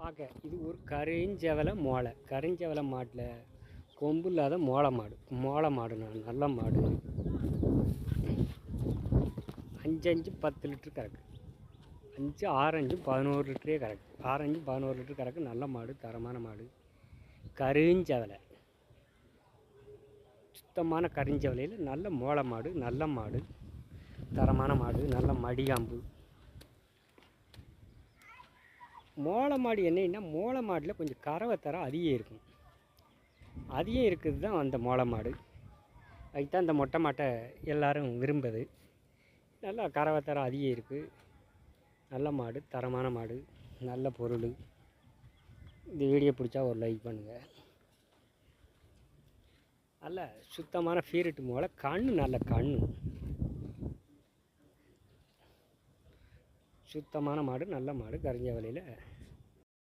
பார்க்க இது ஒரு கருஞ்செவலை மோளை. கருஞ்செவலை மாட்டில் கொம்பு இல்லாத மோளை மாடு நல்ல மாடு. 5 10 லிட்டரு கறக்கு. 5 6 11 லிட்டரே கறக்கு. 6 11 லிட்டரு கறக்கு. நல்ல மாடு, தரமான மாடு. கருஞ்செவலை, சுத்தமான கருஞ்செவலையில் நல்ல மோளை மாடு, நல்ல மாடு, தரமான மாடு, நல்ல மடிகாம்பு. மோளை மாடு என்னன்னா, மோளை மாடில் கொஞ்சம் கறவை தரம் அதிகம் இருக்கும். அதிகம் இருக்குது தான் அந்த மோளை மாடு. அதுதான் இந்த மொட்டை மாட்டை எல்லோரும் விரும்புது. நல்லா கறவை தரம் அதிகம் இருக்குது. நல்ல மாடு, தரமான மாடு, நல்ல பொருள். இந்த வீடியோ பிடிச்சா ஒரு லைக் பண்ணுங்கள். நல்ல சுத்தமான ஃபீரட்டு மோளை. கண்ணு நல்ல கண்ணு. சுத்தமான மாடு, நல்ல மாடு. கருஞ்செவலையில்